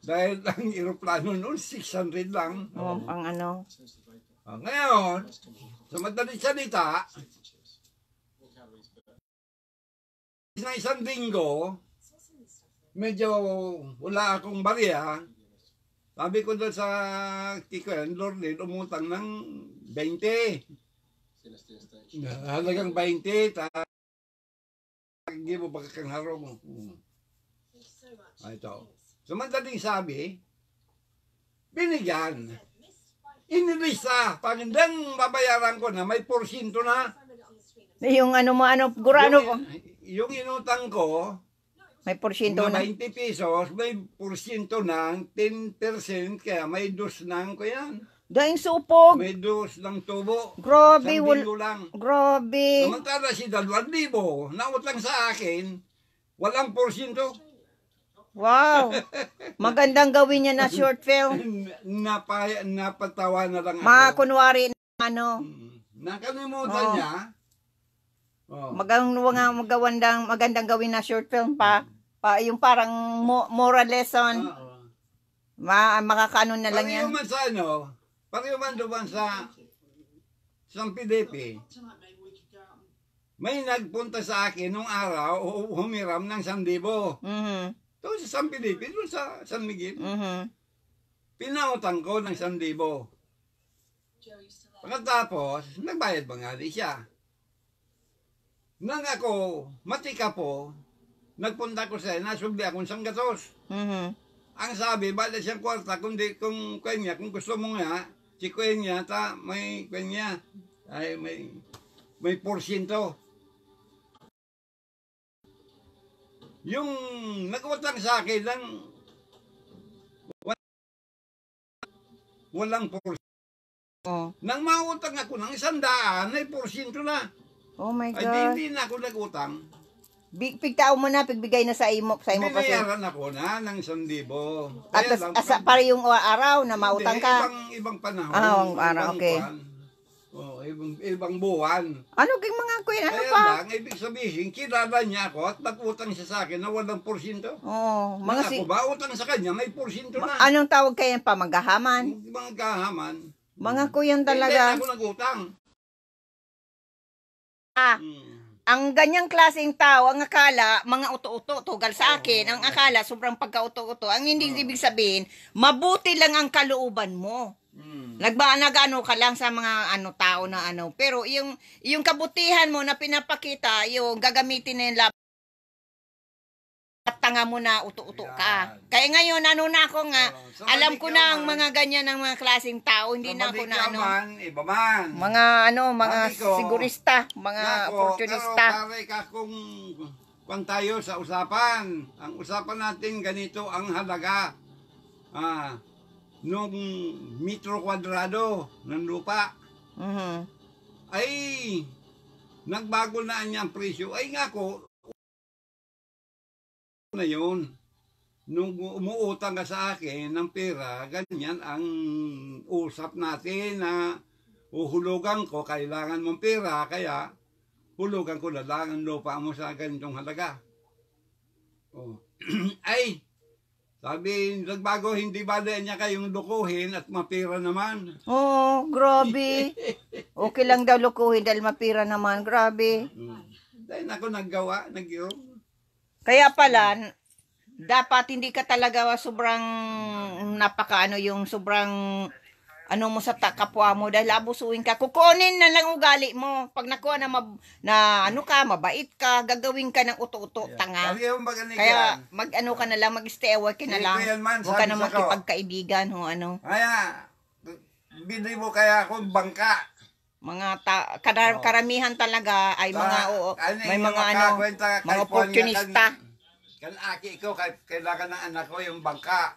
Speaker 2: Dahil ang eroplano noon, 600 lang.
Speaker 3: Ang ano.
Speaker 2: Ngayon, sa madaling salita, na isang linggo, medyo wala akong barya. Sabi ko doon sa Kikoyan, Lord, umutang ng 20. Halagang 20, hindi mo baka kang haro mo. Ito. So, madaling sabi, binigyan. Inilista. Pagandang babayaran ko na, may porsyento na.
Speaker 3: Yung gurano ko.
Speaker 2: Yung inutang ko,
Speaker 3: May porsyento
Speaker 2: na
Speaker 3: na.
Speaker 2: 20 pesos, may porsyento ng 10%, kaya may dos ng ko yan.
Speaker 3: Daing supog.
Speaker 2: May dos ng tubo.
Speaker 3: Grabe.
Speaker 2: Isang linggo lang.
Speaker 3: Grabe.
Speaker 2: Samantala si 2,000, nautang sa akin, walang porsyento.
Speaker 3: Wow. Magandang gawin niya na short film.
Speaker 2: Napatawa na lang ako.
Speaker 3: Mga kunwari
Speaker 2: Nakalimutan niya.
Speaker 3: magandang gawin na short film pa yung parang moral lesson. Makakaano na lang yan.
Speaker 2: Pareho man doon sa San Felipe. May nagpunta sa akin nung araw, humiram ng 1,000. Doon sa San Felipe, doon sa San Miguel. Pinautang ko ng 1,000. Pagkatapos, nagbayad ba nga di siya? Nang ako, matika po, nagpunta ko sa nasubli akong sanggatos. Ang sabi, bala siyang kwarta, kung gusto mo nga, si Kuya may Kuya, ay may porsyento. Yung nag-utang sa akin lang, walang porsyento. Nang mautang ako ng 100, ay porsyento na.
Speaker 3: Oh my
Speaker 2: Ay,
Speaker 3: God.
Speaker 2: hindi na ako nag-utang.
Speaker 3: Pigtao mo na, pigbigay na sa imo pa siya.
Speaker 2: Binayaran ako na ng 1,000.
Speaker 3: At
Speaker 2: Kaya lang,
Speaker 3: para yung araw na mautang
Speaker 2: hindi,
Speaker 3: ka.
Speaker 2: Ibang panahon.
Speaker 3: Ang araw, okay.
Speaker 2: Ibang buwan.
Speaker 3: Ano kay mga kuya, ano
Speaker 2: Kaya
Speaker 3: pa?
Speaker 2: lang, ibig sabihin, kilala niya ako at nag-utang siya sa akin na walang porsyento.
Speaker 3: Oh, mga
Speaker 2: Ako ba, utang sa kanya, may porsyento na.
Speaker 3: anong tawag kayo pa maghahaman?
Speaker 2: Mga kahaman.
Speaker 3: Mga kuyan
Speaker 2: Hindi
Speaker 3: talaga.
Speaker 2: ako nag-utang.
Speaker 3: Ang ganyang klaseng tao, ang akala, mga uto-uto, tugal sa akin, ang akala, sobrang pagka-uto-uto. Ang hindi ibig sabihin, mabuti lang ang kalooban mo. Nag-ano ka lang sa mga tao na pero yung kabutihan mo na pinapakita, yung gagamitin na yung tanga mo na uto-uto ka. Kaya ngayon, na ako nga, alam ko na ang mga ganyan ng mga klaseng tao, hindi na ako na
Speaker 2: Iba man.
Speaker 3: mga
Speaker 2: Sabi ko,
Speaker 3: sigurista, mga opportunista.
Speaker 2: Pero pare ka kung tayo sa usapan. Ang usapan natin ganito ang halaga. Nung metro kwadrado ng lupa
Speaker 3: Mhm.
Speaker 2: ay nagbago na niya ang presyo. Ay nga ko, na yun. Nung umuutang ka sa akin ng pera, ganyan ang usap natin na uhulugan ko, kailangan mong pera, kaya hulugan ko na lang ang lupa mo sa ganitong halaga. Oh. Ay, sabi, nagbago, hindi ba niya kayong lukuhin at mapira naman?
Speaker 3: Oh, grabe. Okay lang daw lukuhin dahil mapira naman. Grabe.
Speaker 2: Dahil ako naggawa,
Speaker 3: Kaya pala, dapat hindi ka talaga sobrang yung sobrang mo sa kapwa mo dahil abusuin ka. Kukunin na lang ugali mo. Pag nakuha na, mabait ka, gagawin ka ng uto-uto, tanga. Kaya ka na lang, mag-stay away ka na lang. Huwag ka na makipagkaibigan o
Speaker 2: Kaya, binili mo kaya akong bangka.
Speaker 3: Mga karamihan talaga ay mga may mga mga opportunista.
Speaker 2: Aki ko, kailangan ng anak ko yung bangka.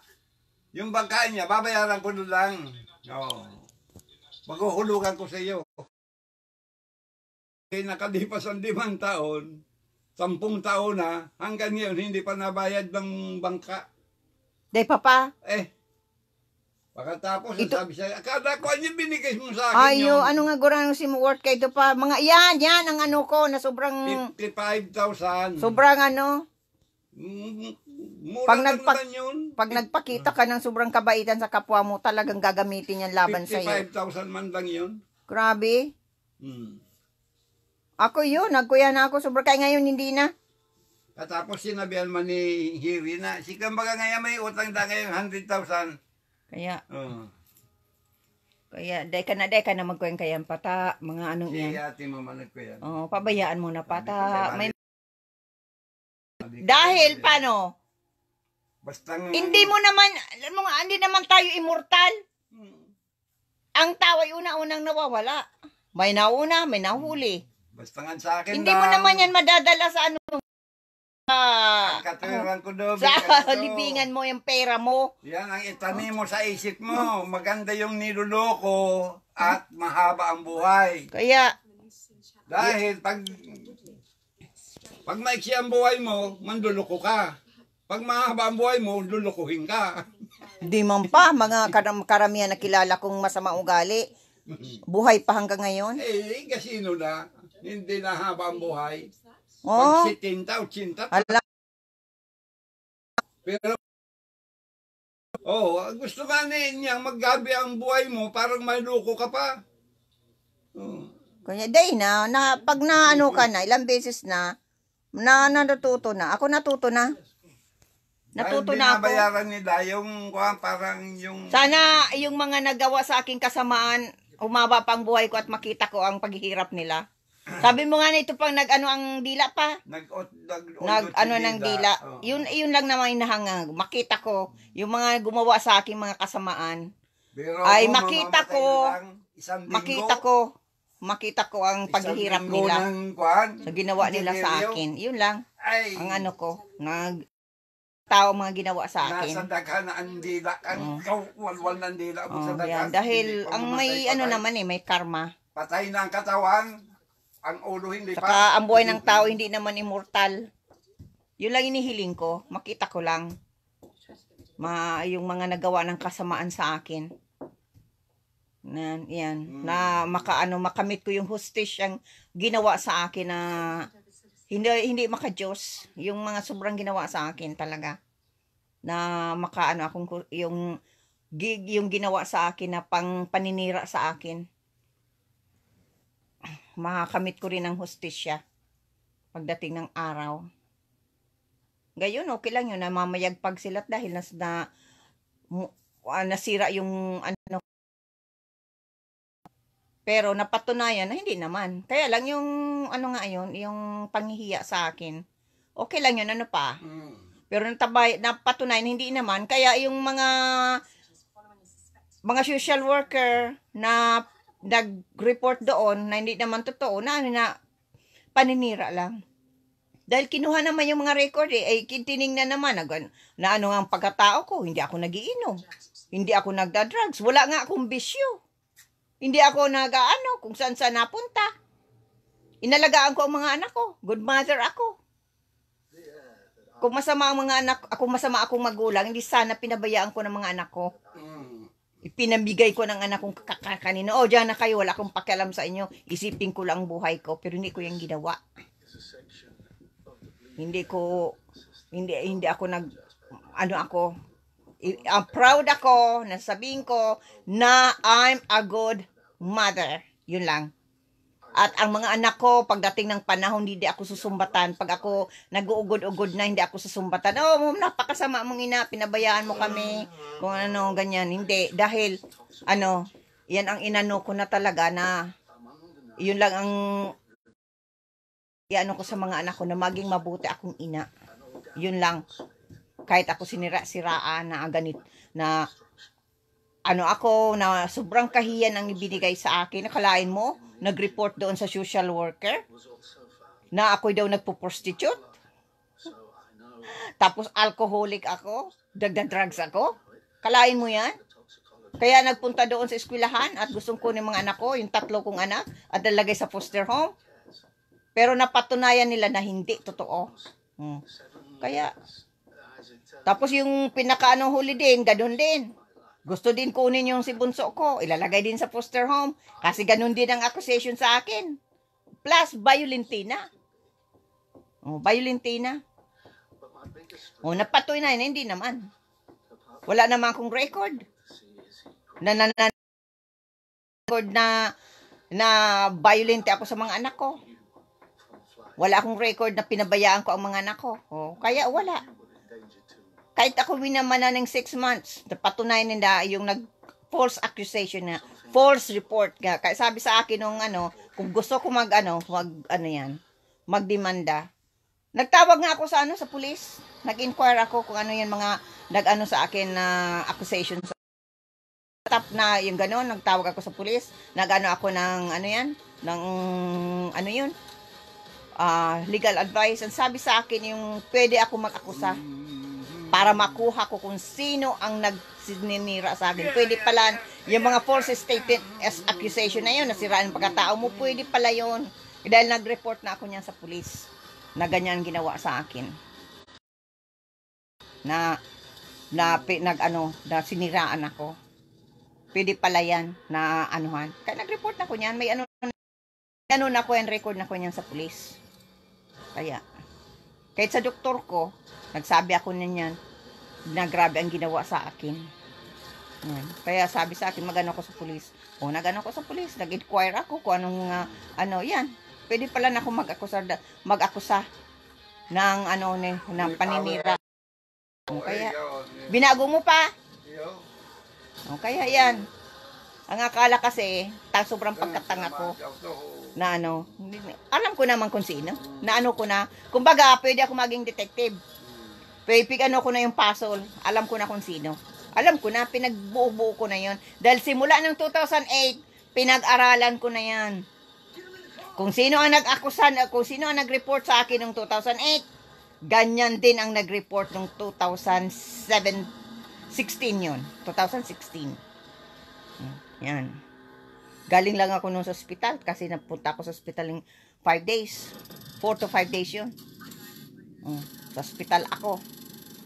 Speaker 2: Yung bangka niya, babayaran ko lang. Maghuhulugan ko sa iyo. Nakalipas ang 5 taon, 10 taon na, hanggang ngayon hindi pa nabayad ng bangka.
Speaker 3: Day papa.
Speaker 2: Pagkatapos, sabi siya, akala ko ano binigay mo sa akin
Speaker 3: yun. Ano nga gurang si worth kay ito pa. Mga yan ang ko na sobrang
Speaker 2: 55,000.
Speaker 3: Sobrang
Speaker 2: Mura yun.
Speaker 3: Pag nagpakita ka ng sobrang kabaitan sa kapwa mo, talagang gagamitin yan laban sa iyo.
Speaker 2: 55,000 man lang yun.
Speaker 3: Grabe. Ako yun, nagkuya na ako. Sobrang kaya ngayon hindi na.
Speaker 2: Katapos sinabihan man ni Hiri na, si Kambaga ngayon may utang na ngayon 100,000.
Speaker 3: Kaya, day ka na magkuyan kayan pata, mga anong yan.
Speaker 2: Ate mo man nagkuyan.
Speaker 3: Pabayaan mo na pata. Dahil, paano? Hindi naman tayo immortal. Ang tao ay una-unang nawawala. May nauna, may nahuli.
Speaker 2: Basta nga sa akin
Speaker 3: Hindi mo naman yan madadala sa
Speaker 2: katuwiran ko doon.
Speaker 3: Sa libingan mo yung pera mo.
Speaker 2: Yan ang itanim mo sa isip mo. Maganda yung niluloko at mahaba ang buhay.
Speaker 3: Kaya,
Speaker 2: dahil pag maiksi ang buhay mo, manluloko ka. Pag mahaba ang buhay mo, lulukuhin ka.
Speaker 3: Di man pa, mga karamihan na kilala kong masama ugali. Buhay pa hanggang ngayon.
Speaker 2: Kasino na. Hindi na haba ang buhay.
Speaker 3: Oh.
Speaker 2: Pag 70, 80. Pero, gusto nga niya maggabi ang buhay mo, parang maluko ka pa.
Speaker 3: Kanya, day pag ka na, ilang beses na natuto na. Ako natuto na. Natuto na ako.
Speaker 2: Binabayaran nila yung parang yung...
Speaker 3: Sana yung mga nagawa sa aking kasamaan, humaba pang buhay ko at makita ko ang paghihirap nila. Sabi mo nga na ito pang ang dila pa. Ng dila. Yun lang naman inahangang. Makita ko yung mga gumawa sa aking mga kasamaan.
Speaker 2: Pero
Speaker 3: ay makita ko ang paghihirap nila. Sa ginawa nila sa akin. Yun lang. Ang tao mga ginawa sa akin.
Speaker 2: Nasa daghan na ang dila. Walwal ng dila mo sa daghan.
Speaker 3: Dahil ang may naman may karma.
Speaker 2: Patay na ang katawan. Ang ulo hindi pa.
Speaker 3: Saka ang buhay ng tao hindi naman immortal. Yun lang inihiling ko. Makita ko lang. Yung mga nagawa ng kasamaan sa akin. Yan. Na makamit ko yung hustisyang ginawa sa akin na hindi maka-Diyos. Yung mga sobrang ginawa sa akin talaga. Na yung ginawa sa akin na paninira sa akin. Makakamit ko rin ang hustisya pagdating ng araw. Gayon, okay lang yun, namamayagpag sila dahil nasira yung ano. Pero napatunayan na hindi naman. Kaya lang yung ano nga yun, yung panghihiya sa akin. Okay lang yun, ano pa. Pero napatunayan hindi naman. Kaya yung mga social worker na nag-report doon na hindi naman totoo, na paninira lang. Dahil kinuha naman yung mga record ay tinignan naman na ano ang pagkatao ko, hindi ako nagiinom. Hindi ako nagda-drugs. Wala nga akong bisyo. Hindi ako kung saan napunta. Inalagaan ko ang mga anak ko. Good mother ako. Kung masama ang mga anak, masama akong magulang, hindi sana pinabayaan ko ng mga anak ko. Ipinabigay ko ng anak kong kanino. Diyan na kayo, wala akong pakialam sa inyo. Isipin ko lang ang buhay ko, pero hindi ko yung ginawa. Hindi ako I'm proud ako na sabihin ko na I'm a good mother. Yun lang. At ang mga anak ko, pagdating ng panahon, hindi ako susumbatan. Pag ako nag-uugod-ugod na, hindi ako susumbatan. Napakasama mong ina, pinabayaan mo kami. Kung ano, ganyan. Hindi. Dahil, yan ang inano ko na talaga na, yun lang ang ko sa mga anak ko na maging mabuti akong ina. Yun lang. Kahit ako siraan na ganit na ako na sobrang kahiyan ang ibinigay sa akin. Nakalain mo, nag-report doon sa social worker na ako'y daw nagpo-prostitute. Tapos alcoholic ako, drugs ako. Kalain mo yan? Kaya nagpunta doon sa eskwelahan at gustong kunin mga anak ko, yung 3 kong anak, at nalagay sa foster home. Pero napatunayan nila na hindi totoo. Kaya, tapos yung huli din, ganun din. Gusto din kunin yung si bunso ko, ilalagay din sa foster home. Kasi ganun din ang accusation sa akin. Plus, violentina. Violentina. Napatunayan na, hindi naman. Wala naman akong record. Na violent ako sa mga anak ko. Wala akong record na pinabayaan ko ang mga anak ko. Kaya wala. Kahit ako winamana ng 6 months, napatunayan nila yung false accusation na, false report nga. Kaya sabi sa akin nung kung gusto ko magdemanda. Nagtawag nga ako sa pulis. Nag-inquire ako kung ano yan mga sa akin na accusation. Tap na yung gano'n, nagtawag ako sa pulis. Ako ng legal advice. Ang sabi sa akin yung pwede ako mag-akusa para makuha ko kung sino ang nagsininira sa akin. Pwede pala yung mga false statement as accusation na yun, nasiraan ang pagkatao mo, pwede pala yun. Dahil nag-report na ako niyan sa pulis na ganyan ginawa sa akin. Na siniraan ako. Pwede pala yan na anuhan. Kaya nag-report na ko niyan, may na ko yan, record na ko niyan sa pulis. Kaya, kahit sa doktor ko, nagsabi ako niyan na grabe ang ginawa sa akin. Yan. Kaya sabi sa akin, magano ko sa pulis. Nagano ko sa pulis, nag-inquire ako kung anong, yan. Pwede pala na ako mag-akusa ng, ng paninira. Kaya, binago mo pa. Kaya yan. Ang akala kasi, sobrang pagkatanga ko. Na alam ko naman kung sino. Na ko na. Kumbaga, pwede ako maging detective. Pwede ko na yung puzzle. Alam ko na kung sino. Alam ko na, pinagbuo-buo ko na yon. Dahil simula ng 2008, pinag-aralan ko na yan. Kung sino ang kung sino ang nag-report sa akin noong 2008, ganyan din ang nag-report noong 2016 yun. 2016. Yan. Galing lang ako nung sa ospital kasi napunta ako sa ospital ng 5 days. 4 to 5 days yun. Sa hospital ako.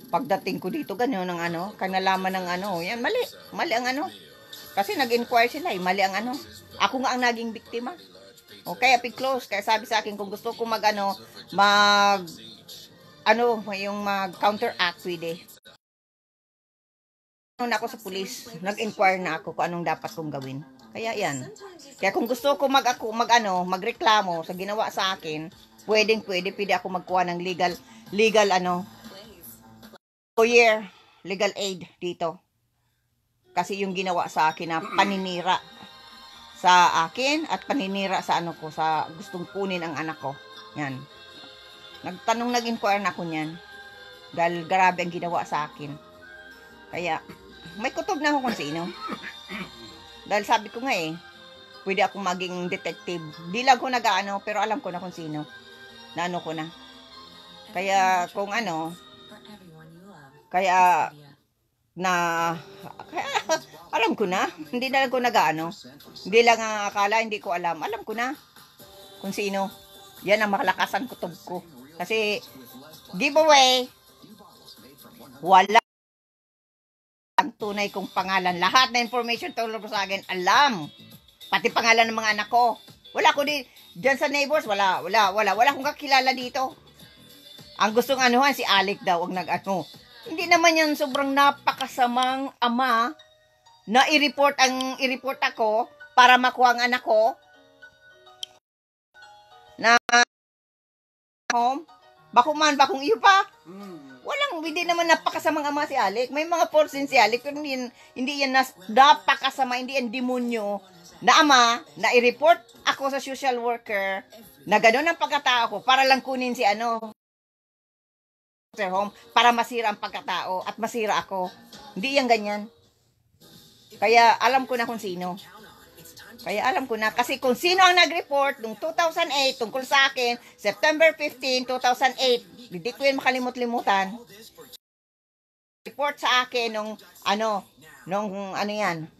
Speaker 3: Pagdating ko dito, gano'n ang ano, kanalaman ng ano, yan, mali. Mali ang ano. Kasi nag-inquire sila, mali ang ano. Ako nga ang naging biktima. Kaya close. Kaya sabi sa akin, kung gusto ko yung mag-counteract with it. Na ako sa pulis, nag-inquire na ako kung anong dapat kong gawin. Kaya yan. Kaya kung gusto ko magreklamo sa ginawa sa akin, pwede ako magkuha ng legal lawyer, legal aid dito. Kasi yung ginawa sa akin na paninira sa akin at paninira sa sa gustong kunin ang anak ko. Yan. Nag-inquire na ako niyan. Dahil grabe ang ginawa sa akin. Kaya, may kutob na ako kung sino. Dahil sabi ko nga pwede akong maging detective. Di lang ko pero alam ko na kung sino. Ko na. Kaya, kaya alam ko na. Hindi na lang ko Hindi lang akala, hindi ko alam. Alam ko na kung sino. Yan ang makalakas ang kutob ko. Kasi, giveaway, wala ang tunay kong pangalan. Lahat na information tulog sa akin, alam. Pati pangalan ng mga anak ko. Wala ko dyan sa neighbors, wala akong kakilala dito. Ang gustong si Alec daw, ang Hindi naman yan sobrang napakasamang ama na i-report ako para makuha ang anak ko na home. Bakong iyo pa. Hindi naman napakasamang ama si Alec. May mga faults din si Alec, pero hindi yan napakasama, hindi yan demonyo na ama na i-report ako sa social worker na gano'n ang pagkatao ko para lang kunin si home para masira ang pagkatao at masira ako. Hindi yan ganyan. Kaya alam ko na kung sino. Kasi kung sino ang nag-report noong 2008 tungkol sa akin, September 15, 2008, hindi ko yan makalimut-limutan. Report sa akin nung yan.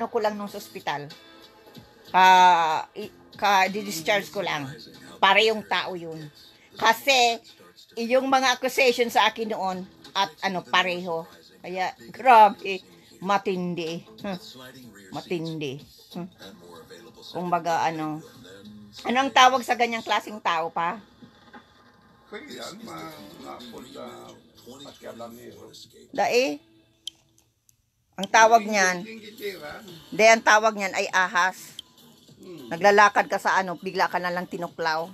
Speaker 3: Ko lang nung sa ospital. Discharge ko lang. Para yung tao yun. Kasi, yung mga accusation sa akin noon, at pareho. Kaya, grabe, matindi. Matindi. Kumbaga, anong tawag sa ganyang klaseng tao pa?
Speaker 2: Kaya yan, mapunta pakialamero.
Speaker 3: Ang tawag niyan, ang tawag niyan ay ahas. Naglalakad ka sa bigla ka na lang tinuklaw.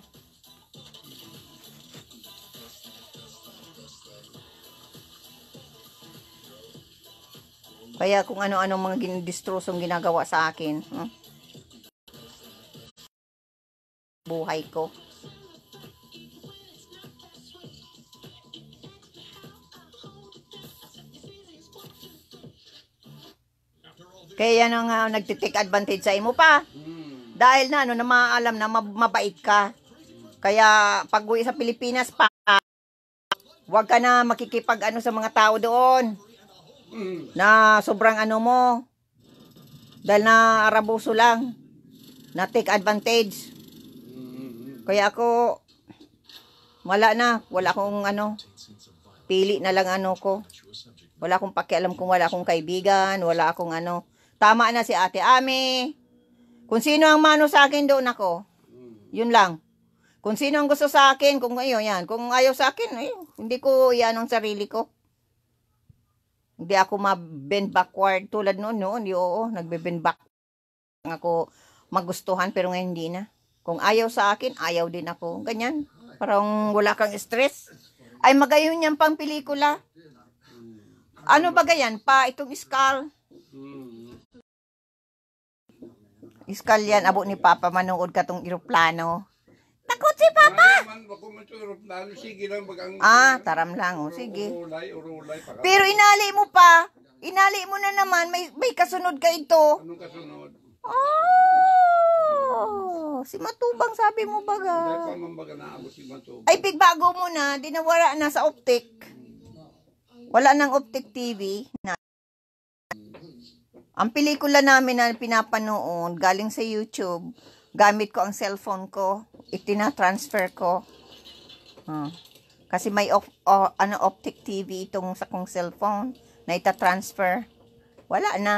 Speaker 3: Kaya kung ano-ano mga distrusong ginagawa sa akin. Buhay ko. Kaya yan ang nagtitake advantage sa imo pa. Dahil na maalam na mabait ka. Kaya pag uwi sa Pilipinas pa, huwag ka na makikipag sa mga tao doon. Na sobrang mo. Dahil na arabuso lang. Na take advantage. Kaya ako, wala akong pili na lang ko. Wala akong pakialam kung wala akong kaibigan, wala akong Tama na si Ate Ami. Kung sino ang mano sa akin, doon ako. Yun lang. Kung sino ang gusto sa akin, kung yan. Kung ayaw sa akin, hindi ko yan ang sarili ko. Hindi ako ma-bend backward tulad noon. Nagbe-bend back ako magustuhan, pero ngayon hindi na. Kung ayaw sa akin, ayaw din ako. Ganyan. Parang wala kang stress. Ay, magayon yan pang pelikula. Ano ba ganyan? Itong skull. Skull yan. Abo ni Papa, manood ka tong eroplano. Takot si Papa! Taram lang. Sige. Pero inali mo pa. Inali mo na naman. May kasunod ka ito.
Speaker 2: Anong kasunod?
Speaker 3: Si Matubang sabi mo baga.
Speaker 2: Si Matubang.
Speaker 3: Ay, pigbago mo na. Dinawala na sa optic. Wala nang optic TV. Ang pelikula namin na pinapanood, galing sa YouTube, gamit ko ang cellphone ko, itina-transfer ko. Oh. Kasi may optic TV itong sa kong cellphone na ita-transfer. Wala na.